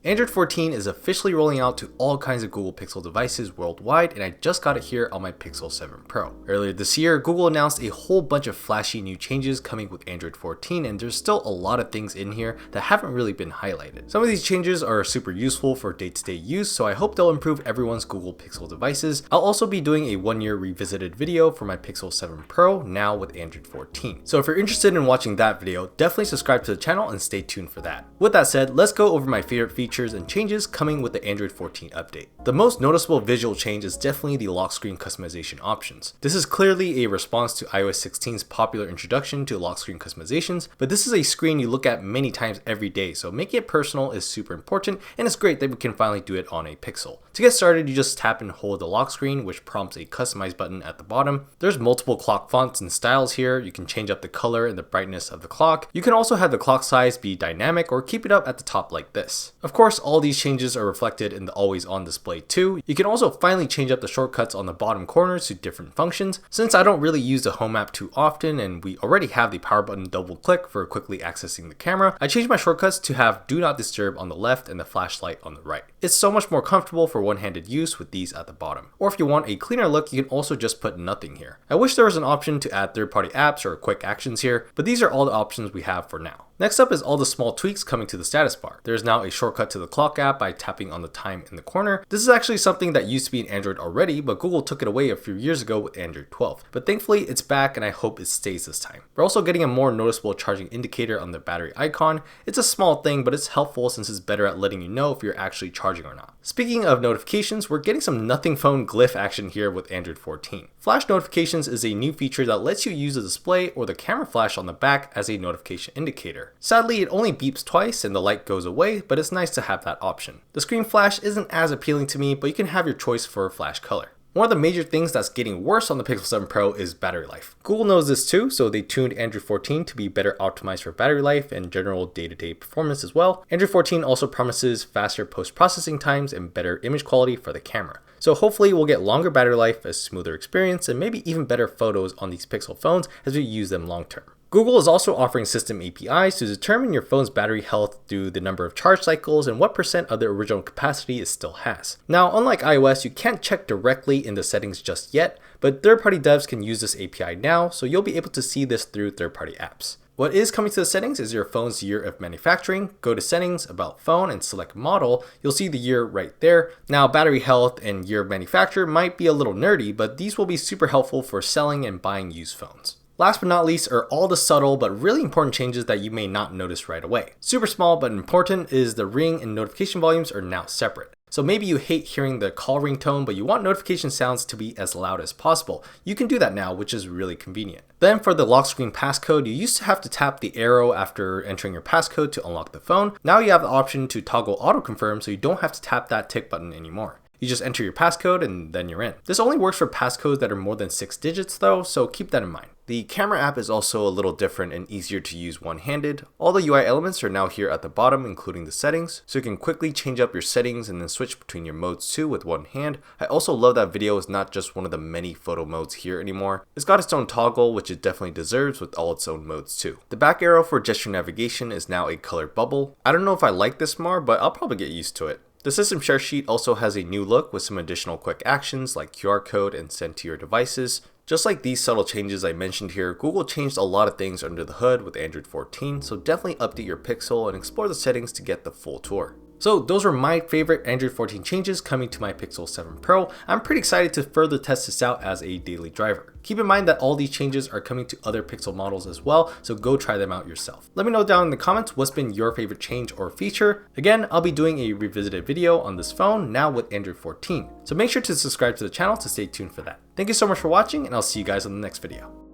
Android 14 is officially rolling out to all kinds of Google Pixel devices worldwide, and I just got it here on my Pixel 7 Pro. Earlier this year, Google announced a whole bunch of flashy new changes coming with Android 14, and there's still a lot of things in here that haven't really been highlighted. Some of these changes are super useful for day-to-day use, so I hope they'll improve everyone's Google Pixel devices. I'll also be doing a 1-year revisited video for my Pixel 7 Pro, now with Android 14. So if you're interested in watching that video, definitely subscribe to the channel and stay tuned for that. With that said, let's go over my favorite features and changes coming with the Android 14 update. The most noticeable visual change is definitely the lock screen customization options. This is clearly a response to iOS 16's popular introduction to lock screen customizations, but this is a screen you look at many times every day, so making it personal is super important, and it's great that we can finally do it on a Pixel. To get started, you just tap and hold the lock screen, which prompts a customize button at the bottom. There's multiple clock fonts and styles here. You can change up the color and the brightness of the clock. You can also have the clock size be dynamic or keep it up at the top like this. Of course, all these changes are reflected in the always on display too. You can also finally change up the shortcuts on the bottom corners to different functions. Since I don't really use the home app too often and we already have the power button double click for quickly accessing the camera, I changed my shortcuts to have do not disturb on the left and the flashlight on the right. It's so much more comfortable for one-handed use with these at the bottom. Or if you want a cleaner look, you can also just put nothing here. I wish there was an option to add third-party apps or quick actions here, but these are all the options we have for now. Next up is all the small tweaks coming to the status bar. There is now a shortcut to the clock app by tapping on the time in the corner. This is actually something that used to be in Android already, but Google took it away a few years ago with Android 12. But thankfully it's back and I hope it stays this time. We're also getting a more noticeable charging indicator on the battery icon. It's a small thing, but it's helpful since it's better at letting you know if you're actually charging or not. Speaking of notifications, we're getting some nothing phone glyph action here with Android 14. Flash notifications is a new feature that lets you use the display or the camera flash on the back as a notification indicator. Sadly, it only beeps twice and the light goes away, but it's nice to have that option. The screen flash isn't as appealing to me, but you can have your choice for flash color. One of the major things that's getting worse on the Pixel 7 Pro is battery life. Google knows this too, so they tuned Android 14 to be better optimized for battery life and general day-to-day performance as well. Android 14 also promises faster post-processing times and better image quality for the camera. So hopefully we'll get longer battery life, a smoother experience, and maybe even better photos on these Pixel phones as we use them long term. Google is also offering system APIs to determine your phone's battery health through the number of charge cycles and what percent of the original capacity it still has. Now, unlike iOS, you can't check directly in the settings just yet, but third-party devs can use this API now, so you'll be able to see this through third-party apps. What is coming to the settings is your phone's year of manufacturing. Go to settings, about phone, and select model. You'll see the year right there. Now, battery health and year of manufacture might be a little nerdy, but these will be super helpful for selling and buying used phones. Last but not least are all the subtle but really important changes that you may not notice right away. Super small but important is the ring and notification volumes are now separate. So maybe you hate hearing the call ringtone, but you want notification sounds to be as loud as possible. You can do that now, which is really convenient. Then for the lock screen passcode, you used to have to tap the arrow after entering your passcode to unlock the phone. Now you have the option to toggle autoconfirm so you don't have to tap that tick button anymore. You just enter your passcode and then you're in. This only works for passcodes that are more than 6 digits though, so keep that in mind. The camera app is also a little different and easier to use one-handed. All the UI elements are now here at the bottom, including the settings, so you can quickly change up your settings and then switch between your modes too with one hand. I also love that video is not just one of the many photo modes here anymore. It's got its own toggle, which it definitely deserves with all its own modes too. The back arrow for gesture navigation is now a colored bubble. I don't know if I like this more, but I'll probably get used to it. The system share sheet also has a new look with some additional quick actions like QR code and send to your devices. Just like these subtle changes I mentioned here, Google changed a lot of things under the hood with Android 14, so definitely update your Pixel and explore the settings to get the full tour. So those were my favorite Android 14 changes coming to my Pixel 7 Pro. I'm pretty excited to further test this out as a daily driver. Keep in mind that all these changes are coming to other Pixel models as well, so go try them out yourself. Let me know down in the comments what's been your favorite change or feature. Again, I'll be doing a revisited video on this phone now with Android 14, so make sure to subscribe to the channel to stay tuned for that. Thank you so much for watching, and I'll see you guys on the next video.